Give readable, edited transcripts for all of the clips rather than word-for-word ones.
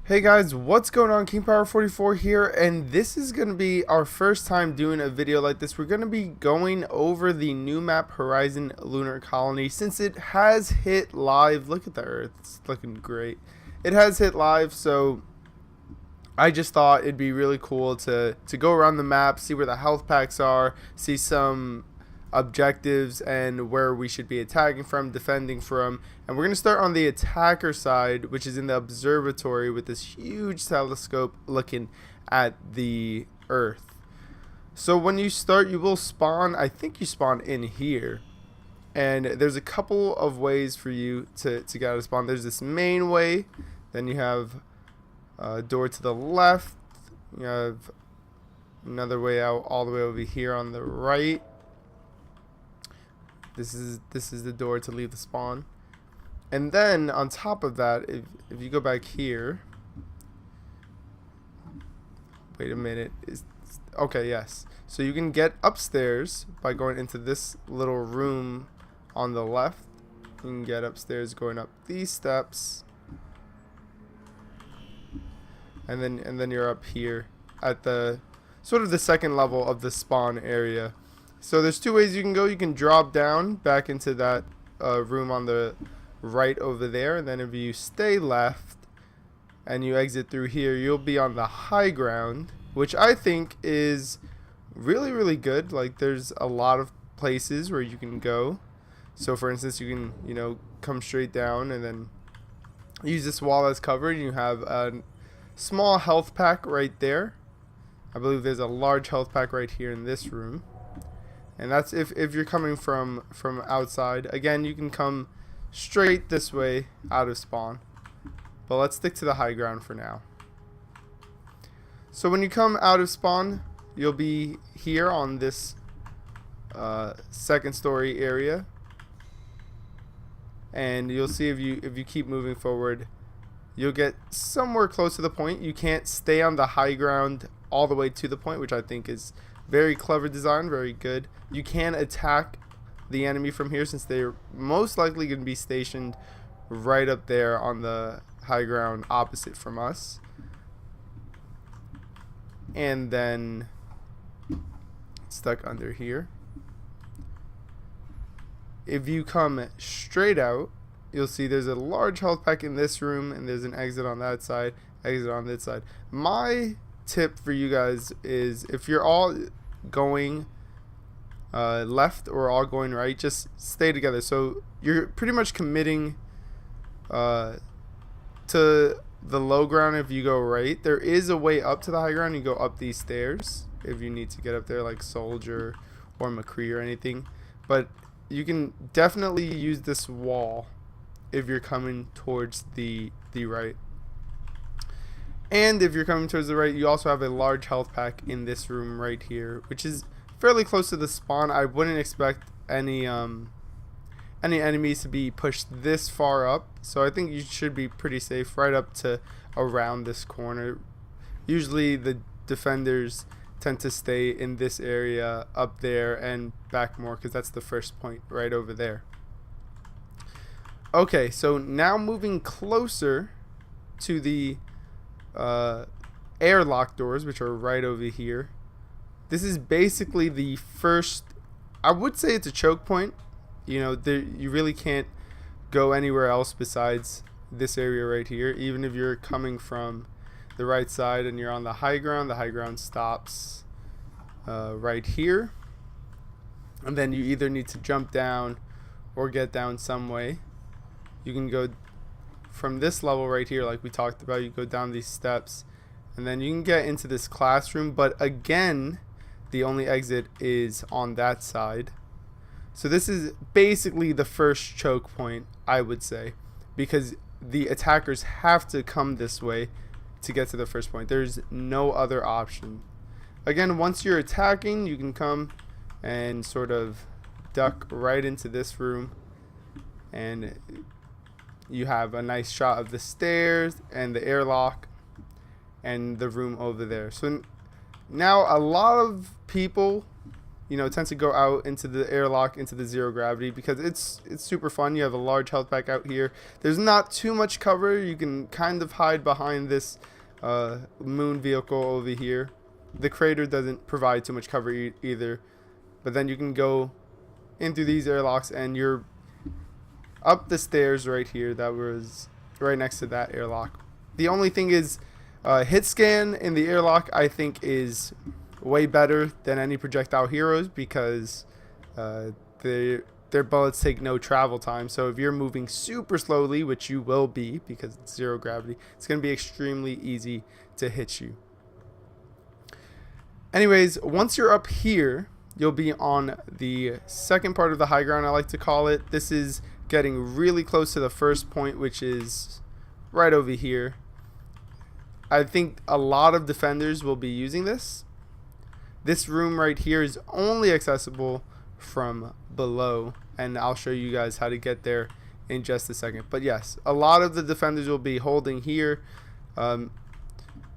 Hey guys, what's going on? King Power 44 here, and this is going to be our first time doing a video like this. We're going to be going over the new map Horizon Lunar Colony since it has hit live. Look at the Earth, it's looking great. It has hit live, so I just thought it'd be really cool to go around the map, see where the health packs are, see some objectives and where we should be attacking from, defending from. And we're going to start on the attacker side, which is in the observatory with this huge telescope looking at the Earth. So when you start, you will spawn, I think you spawn in here. And there's a couple of ways for you to get out of spawn. There's this main way, then you have a door to the left, you have another way out all the way over here on the right. This is the door to leave the spawn. And then on top of that, if you go back here, wait a minute, okay, yes. So you can get upstairs by going into this little room on the left. You can get upstairs going up these steps. And then you're up here at the sort of the second level of the spawn area. So there's two ways you can go. You can drop down back into that room on the right over there, and then if you stay left and you exit through here, you'll be on the high ground, which I think is really good. Like, there's a lot of places where you can go. So for instance, you can, you know, come straight down and then use this wall as cover, and you have a small health pack right there. I believe there's a large health pack right here in this room. And that's if you're coming from outside. Again, you can come straight this way out of spawn. But let's stick to the high ground for now. So when you come out of spawn, you'll be here on this second story area. And you'll see if you keep moving forward, you'll get somewhere close to the point. You can't stay on the high ground all the way to the point, which I think is very clever design, very good. You can attack the enemy from here since they're most likely going to be stationed right up there on the high ground opposite from us. And then stuck under here. If you come straight out, you'll see there's a large health pack in this room, and there's an exit on that side, exit on this side. My tip for you guys is if you're all going left or all going right, just stay together. So you're pretty much committing to the low ground. If you go right, there is a way up to the high ground. You go up these stairs if you need to get up there, like Soldier or McCree or anything. But you can definitely use this wall if you're coming towards the right. And if you're coming towards the right, you also have a large health pack in this room right here, which is fairly close to the spawn. I wouldn't expect any enemies to be pushed this far up, so I think you should be pretty safe right up to around this corner. Usually the defenders tend to stay in this area up there and back more, because that's the first point right over there. Okay, so now moving closer to the airlock doors, which are right over here. This is basically the first, I would say it's a choke point. You know, you really can't go anywhere else besides this area right here. Even if you're coming from the right side and you're on the high ground stops right here. And then you either need to jump down or get down some way. You can go from this level right here, like we talked about. You go down these steps and then you can get into this classroom, but again, the only exit is on that side. So this is basically the first choke point, I would say, because the attackers have to come this way to get to the first point. There's no other option. Again, once you're attacking, you can come and sort of duck right into this room, and you have a nice shot of the stairs and the airlock and the room over there. So now a lot of people you know, tend to go out into the airlock, into the zero gravity, because it's super fun. You have a large health pack out here. There's not too much cover. You can kind of hide behind this moon vehicle over here. The crater doesn't provide too much cover either, but then you can go in through these airlocks and you're up the stairs right here that was right next to that airlock. The only thing is hit scan in the airlock I think is way better than any projectile heroes, because their bullets take no travel time. So if you're moving super slowly, which you will be because it's zero gravity, it's going to be extremely easy to hit you. Anyways, once you're up here, you'll be on the second part of the high ground, I like to call it. This is getting really close to the first point, which is right over here. I think a lot of defenders will be using this. This room right here is only accessible from below, and I'll show you guys how to get there in just a second. But yes, a lot of the defenders will be holding here.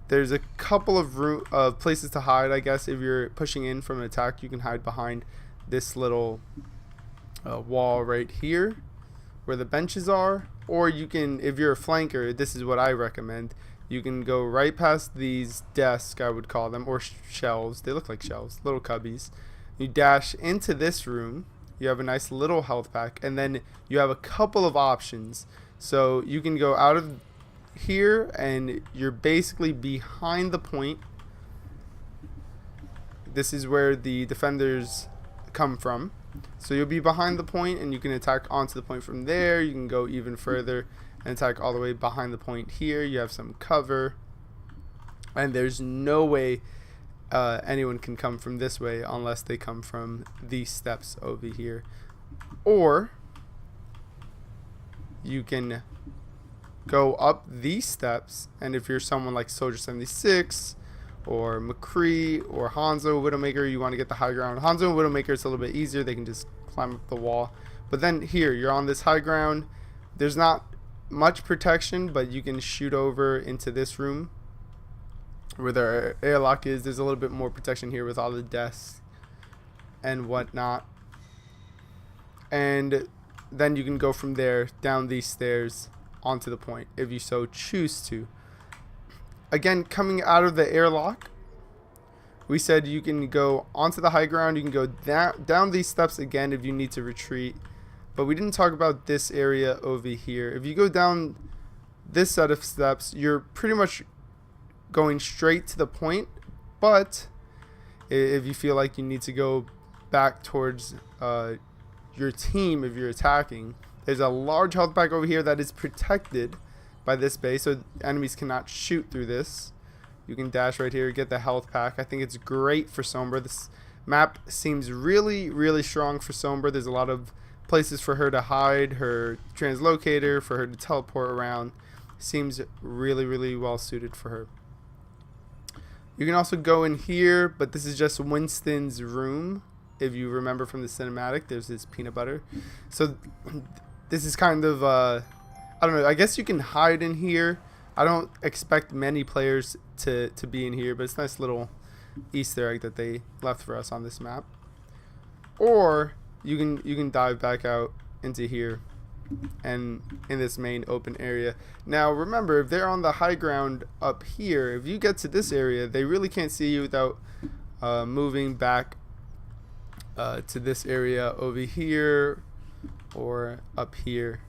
There's a couple of places to hide, I guess. If you're pushing in from an attack, you can hide behind this little wall right here where the benches are, or you can, if you're a flanker, this is what I recommend. You can go right past these desks, I would call them, or shelves. They look like shelves, little cubbies. You dash into this room. You have a nice little health pack, and then you have a couple of options. So you can go out of here, and you're basically behind the point. This is where the defenders come from. So you'll be behind the point, and you can attack onto the point from there. You can go even further and attack all the way behind the point here. You have some cover, and there's no way anyone can come from this way unless they come from these steps over here. Or you can go up these steps, and if you're someone like Soldier 76 or McCree or Hanzo Widowmaker, you want to get the high ground. Hanzo and Widowmaker, it's a little bit easier. They can just climb up the wall. But then here, you're on this high ground. There's not much protection, but you can shoot over into this room where the airlock is. There's a little bit more protection here with all the desks and whatnot. And then you can go from there down these stairs onto the point if you so choose to. Again, coming out of the airlock, we said you can go onto the high ground. You can go down these steps again if you need to retreat. But we didn't talk about this area over here. If you go down this set of steps, you're pretty much going straight to the point. But if you feel like you need to go back towards your team, if you're attacking, there's a large health pack over here that is protected by this base, so enemies cannot shoot through this. You can dash right here, get the health pack. I think it's great for Sombra. This map seems really, really strong for Sombra. There's a lot of places for her to hide, her translocator, for her to teleport around. Seems really, really well suited for her. You can also go in here, but this is just Winston's room. If you remember from the cinematic, there's this peanut butter. So this is kind of, I don't know, I guess you can hide in here. I don't expect many players to be in here, but it's a nice little Easter egg that they left for us on this map. Or you can dive back out into here and in this main open area. Now remember, if they're on the high ground up here, if you get to this area, they really can't see you without moving back to this area over here or up here.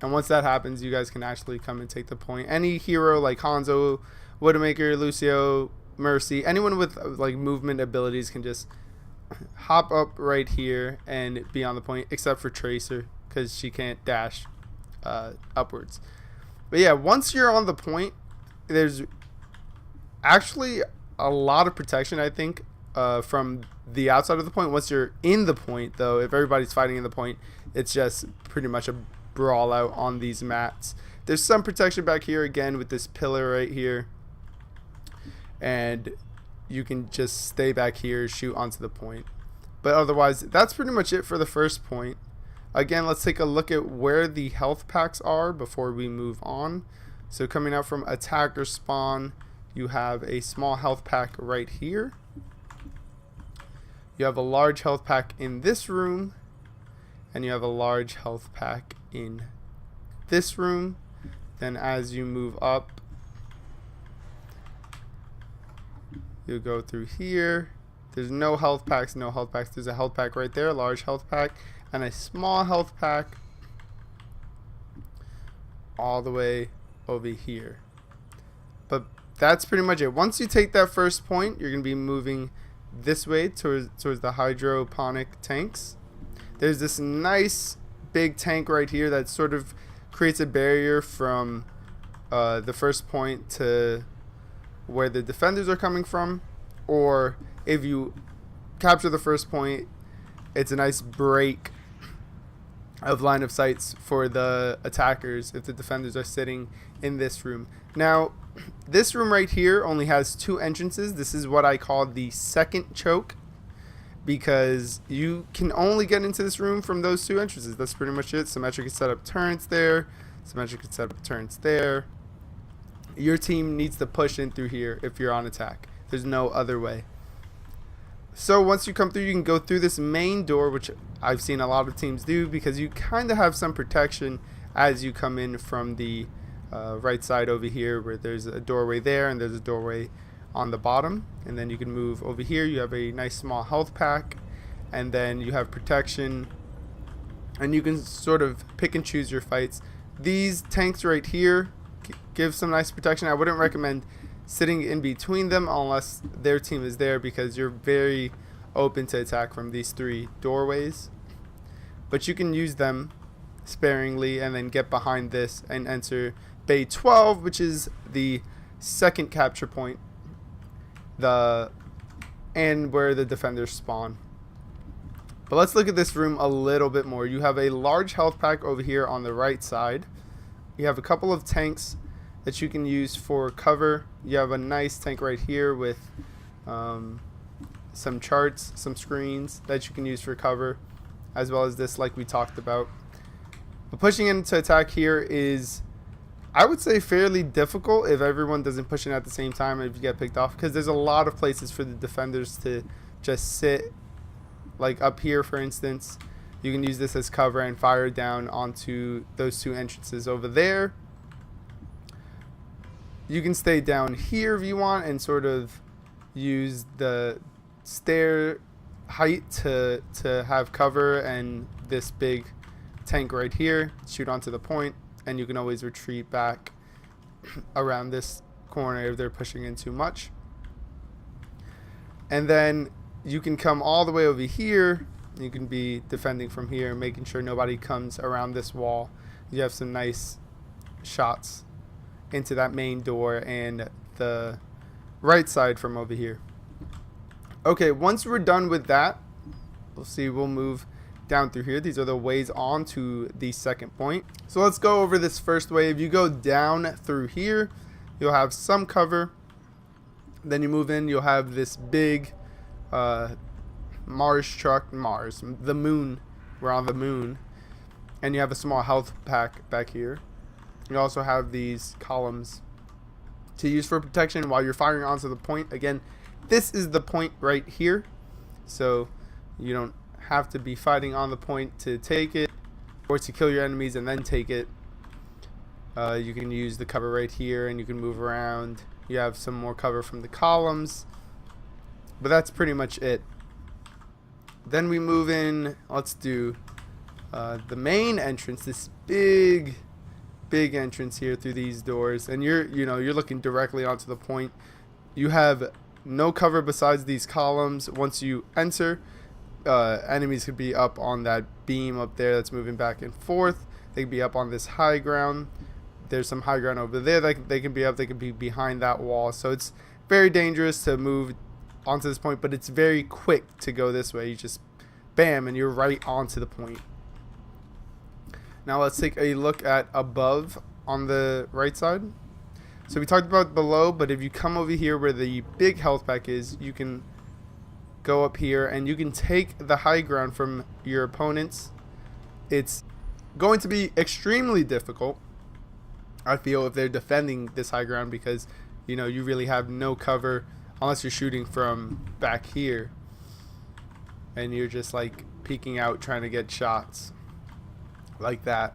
And once that happens, you guys can actually come and take the point. Any hero like Hanzo, Widowmaker, Lucio, Mercy, anyone with like movement abilities can just hop up right here and be on the point, except for Tracer because she can't dash upwards. But yeah, once you're on the point, there's actually a lot of protection, I think, from the outside of the point. Once you're in the point, though, if everybody's fighting in the point, it's just pretty much a brawl out on these mats. There's some protection back here again with this pillar right here, and you can just stay back here, shoot onto the point. But otherwise, that's pretty much it for the first point. Again, let's take a look at where the health packs are before we move on. So coming out from attacker spawn, you have a small health pack right here. You have a large health pack in this room, and you have a large health pack in this room. Then as you move up, you go through here. There's no health packs, no health packs. There's a health pack right there, a large health pack, and a small health pack all the way over here. But that's pretty much it. Once you take that first point, you're going to be moving this way towards the hydroponic tanks. There's this nice big tank right here that sort of creates a barrier from the first point to where the defenders are coming from. Or if you capture the first point, it's a nice break of line of sights for the attackers if the defenders are sitting in this room. Now, this room right here only has 2 entrances. This is what I call the second choke, because you can only get into this room from those 2 entrances. That's pretty much it. Symmetric can set up turrets there. Symmetric can set up turrets there. Your team needs to push in through here if you're on attack. There's no other way. So once you come through, you can go through this main door, which I've seen a lot of teams do, because you kind of have some protection as you come in from the right side over here, where there's a doorway there and there's a doorway on the bottom. And then you can move over here. You have a nice small health pack, and then you have protection, and you can sort of pick and choose your fights. These tanks right here give some nice protection. I wouldn't recommend sitting in between them unless their team is there, because you're very open to attack from these 3 doorways. But you can use them sparingly and then get behind this and enter Bay 12, which is the second capture point, and where the defenders spawn. But let's look at this room a little bit more. You have a large health pack over here on the right side. You have a couple of tanks that you can use for cover. You have a nice tank right here with some charts, some screens that you can use for cover, as well as this, like we talked about. But pushing into attack here is, I would say, fairly difficult if everyone doesn't push in at the same time and if you get picked off, because there's a lot of places for the defenders to just sit. Like up here, for instance, you can use this as cover and fire down onto those 2 entrances over there. You can stay down here if you want and sort of use the stair height to have cover, and this big tank right here, shoot onto the point, and you can always retreat back around this corner if they're pushing in too much. And then you can come all the way over here. You can be defending from here, making sure nobody comes around this wall. You have some nice shots into that main door and the right side from over here. Okay, once we're done with that, we'll move down through here. These are the ways on to the second point. So let's go over this first wave. You go down through here, you'll have some cover. Then you move in, you'll have this big Mars truck. The moon. We're on the moon. And you have a small health pack back here. You also have these columns to use for protection while you're firing onto the point. Again, this is the point right here, so you don't have to be fighting on the point to take it or to kill your enemies and then take it. You can use the cover right here, and you can move around. You have some more cover from the columns, but that's pretty much it. Then we move in. Let's do the main entrance, this big entrance here through these doors, and you're looking directly onto the point. You have no cover besides these columns. Once you enter, enemies could be up on that beam up there that's moving back and forth. They could be up on this high ground. There's some high ground over there that they can be up. They can be behind that wall. So it's very dangerous to move onto this point, but it's very quick to go this way. You just bam, and you're right onto the point. Now let's take a look at above on the right side. So we talked about below, but if you come over here where the big health pack is, you can go up here and you can take the high ground from your opponents. It's going to be extremely difficult, I feel, if they're defending this high ground, because you really have no cover unless you're shooting from back here. and you're just like peeking out trying to get shots like that.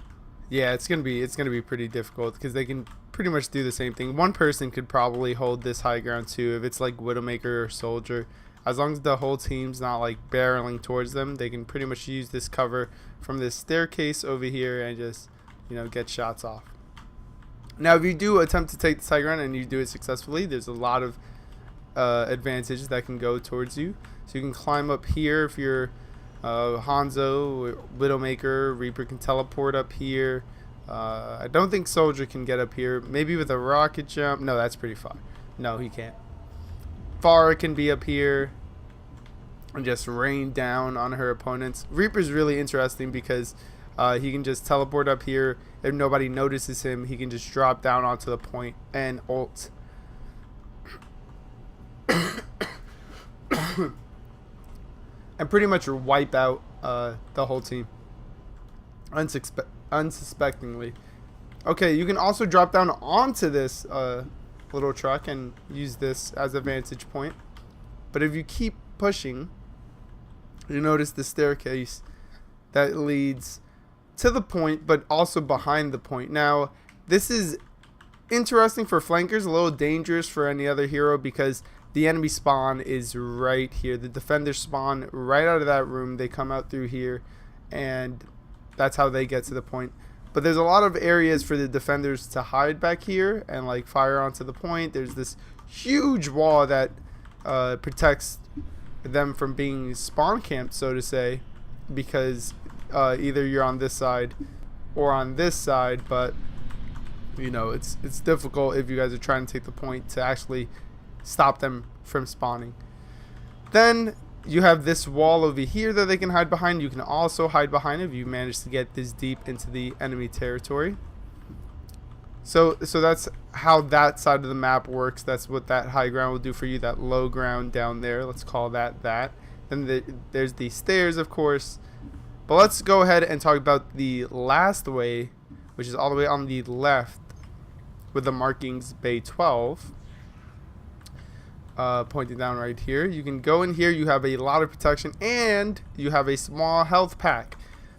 Yeah, it's gonna be pretty difficult because they can pretty much do the same thing. One person could probably hold this high ground too if it's like Widowmaker or Soldier. As long as the whole team's not like barreling towards them, they can pretty much use this cover from this staircase over here and just, you know, get shots off. Now, if you do attempt to take this high ground and you do it successfully, there's a lot of advantages that can go towards you. So you can climb up here if you're Hanzo, Widowmaker. Reaper can teleport up here. I don't think Soldier can get up here. Maybe with a rocket jump. No, that's pretty far. No, he can't. Pharah can be up here and just rain down on her opponents. Reaper's really interesting because he can just teleport up here. If nobody notices him, he can just drop down onto the point and ult. And pretty much wipe out the whole team unsuspectingly. Okay, you can also drop down onto this little truck and use this as a vantage point. But if you keep pushing, you notice the staircase that leads to the point, but also behind the point. Now, this is interesting for flankers, a little dangerous for any other hero because the enemy spawn is right here. The defenders spawn right out of that room. They come out through here, and that's how they get to the point. But there's a lot of areas for the defenders to hide back here and like fire onto the point. There's this huge wall that protects them from being spawn camped, so to say, because either you're on this side or on this side. But you know, it's difficult if you guys are trying to take the point to actually stop them from spawning. Then you have this wall over here that they can hide behind. You can also hide behind if you manage to get this deep into the enemy territory. So that's how that side of the map works. That's what that high ground will do for you, that low ground down there. Let's call that that. Then there's the stairs, of course. But let's go ahead and talk about the last way, which is all the way on the left with the markings Bay 12. Pointing down right here. You can go in here. You have a lot of protection and you have a small health pack.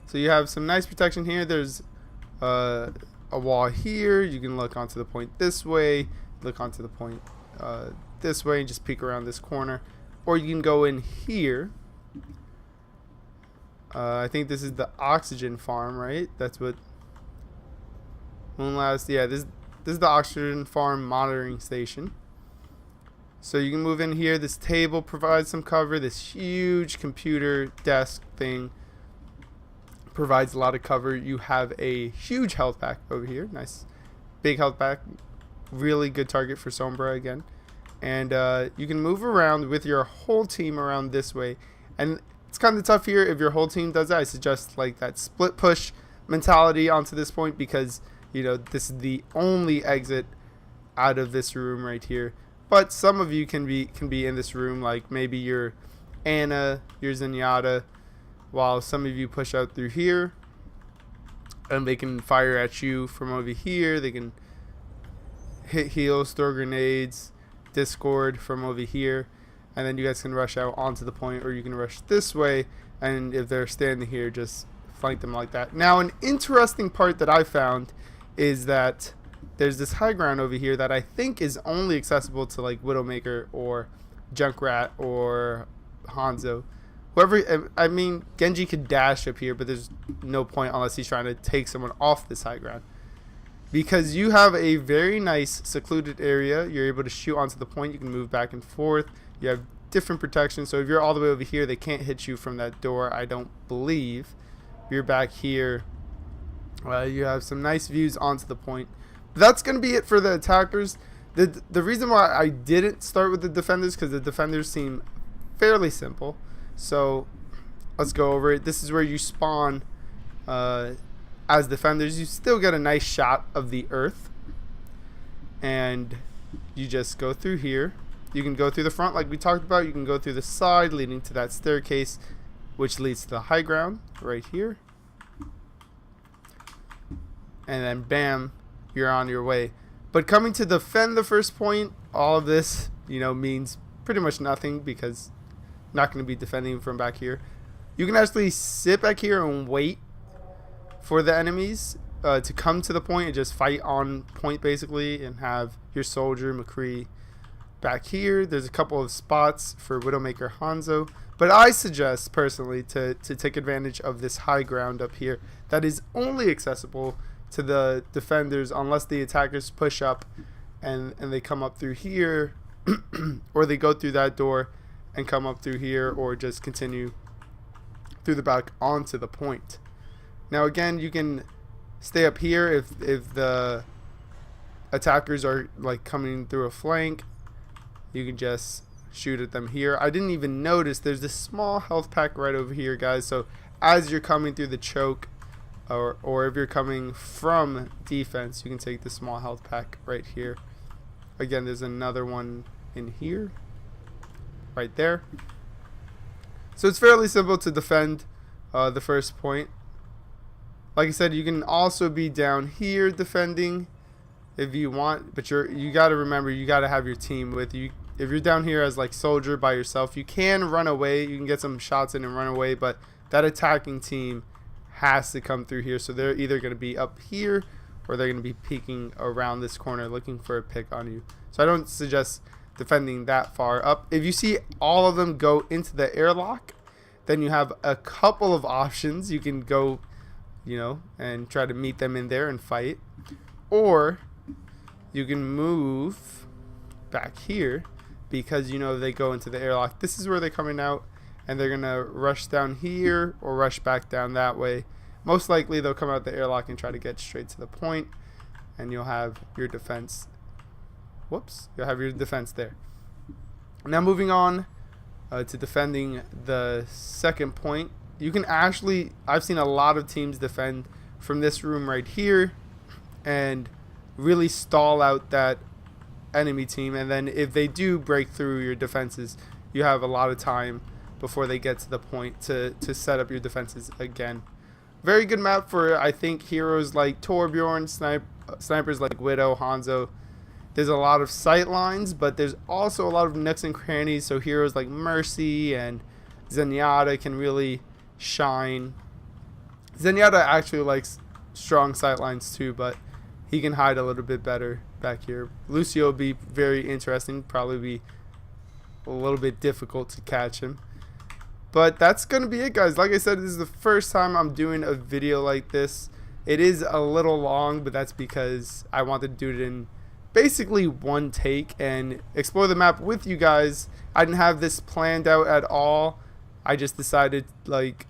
So you have some nice protection here. There's a wall here. You can look onto the point this way, look onto the point this way, and just peek around this corner. Or you can go in here. I think this is the oxygen farm, right? That's what yeah, this is the oxygen farm monitoring station. So you can move in here. This table provides some cover. This huge computer desk thing provides a lot of cover. You have a huge health pack over here. Nice big health pack. Really good target for Sombra again. And you can move around with your whole team around this way. And it's kind of tough here if your whole team does that. I suggest like that split push mentality onto this point because, you know, this is the only exit out of this room right here. But some of you can be in this room, like maybe you're Anna, you're Zenyatta, while some of you push out through here, and they can fire at you from over here. They can hit heals, throw grenades, Discord from over here, and then you guys can rush out onto the point, or you can rush this way, and if they're standing here, just flank them like that. Now, an interesting part that I found is that there's this high ground over here that I think is only accessible to like Widowmaker or Junkrat or Hanzo. Whoever, I mean, Genji could dash up here, but there's no point unless he's trying to take someone off this high ground. Because you have a very nice secluded area. You're able to shoot onto the point. You can move back and forth. You have different protection. So if you're all the way over here, they can't hit you from that door, I don't believe. If you're back here, you have some nice views onto the point. That's going to be it for the attackers. The reason why I didn't start with the defenders, because the defenders seem fairly simple. So let's go over it. This is where you spawn as defenders. You still get a nice shot of the earth. And you just go through here. You can go through the front like we talked about. You can go through the side leading to that staircase, which leads to the high ground right here. And then bam, you're on your way. But coming to defend the first point, all of this, you know, means pretty much nothing because not going to be defending from back here. You can actually sit back here and wait for the enemies to come to the point and just fight on point basically, and have your soldier McCree back here. There's a couple of spots for Widowmaker Hanzo, but I suggest personally to take advantage of this high ground up here that is only accessible to the defenders unless the attackers push up and they come up through here or they go through that door and come up through here, or just continue through the back onto the point. Now again, you can stay up here if the attackers are like coming through a flank. You can just shoot at them here. I didn't even notice there's this small health pack right over here, guys. So as you're coming through the choke, or if you're coming from defense, you can take the small health pack right here. Again, there's another one in here, right there. So it's fairly simple to defend the first point. Like I said, you can also be down here defending if you want, but you got to remember, you got to have your team with you. If you're down here as like soldier by yourself, you can run away, you can get some shots in and run away, but that attacking team has to come through here. So they're either going to be up here or they're going to be peeking around this corner looking for a pick on you. So I don't suggest defending that far up. If you see all of them go into the airlock, then you have a couple of options. You can go, and try to meet them in there and fight, or you can move back here because they go into the airlock. This is where they're coming out, and they're gonna rush down here or rush back down that way. Most likely they'll come out the airlock and try to get straight to the point, and you'll have your defense. You'll have your defense there. Now moving on to defending the second point. You can actually, I've seen a lot of teams defend from this room right here and really stall out that enemy team, and then if they do break through your defenses, you have a lot of time before they get to the point to set up your defenses again. Very good map for, I think, heroes like Torbjorn, snipers like Widow, Hanzo. There's a lot of sight lines, but there's also a lot of nooks and crannies, so heroes like Mercy and Zenyatta can really shine. Zenyatta actually likes strong sight lines too, but he can hide a little bit better back here. Lucio will be very interesting, probably be a little bit difficult to catch him. But that's going to be it, guys. Like I said, this is the first time I'm doing a video like this. It is a little long, but that's because I wanted to do it in basically one take and explore the map with you guys. I didn't have this planned out at all. I just decided, like,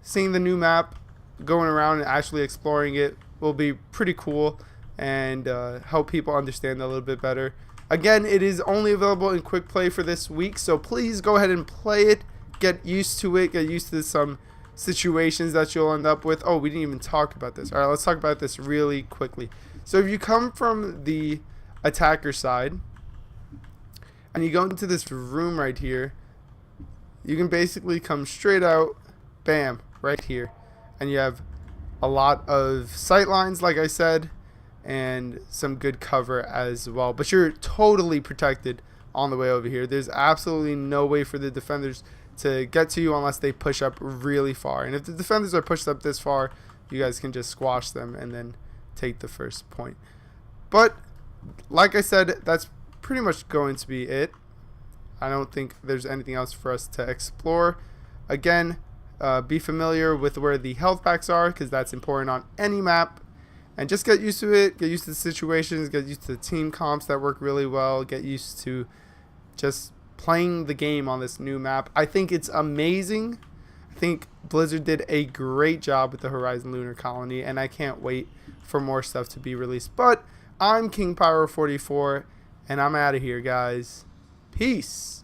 seeing the new map, going around and actually exploring it will be pretty cool and help people understand a little bit better. Again, it is only available in quick play for this week, so please go ahead and play it. Get used to it. Get used to some situations that you'll end up with. We didn't even talk about this. All right, let's talk about this really quickly. So if you come from the attacker side and you go into this room right here, you can basically come straight out, bam, right here, and you have a lot of sight lines, like I said, and some good cover as well. But you're totally protected on the way over here. There's absolutely no way for the defenders to get to you unless they push up really far. And if the defenders are pushed up this far, you guys can just squash them and then take the first point. But like I said, that's pretty much going to be it. I don't think there's anything else for us to explore. Again, be familiar with where the health packs are, because that's important on any map. And just get used to it, get used to the situations, get used to the team comps that work really well, get used to just playing the game on this new map. I think it's amazing. I think Blizzard did a great job with the Horizon Lunar Colony, and I can't wait for more stuff to be released. But I'm King Pyro 44, and I'm out of here, guys. Peace.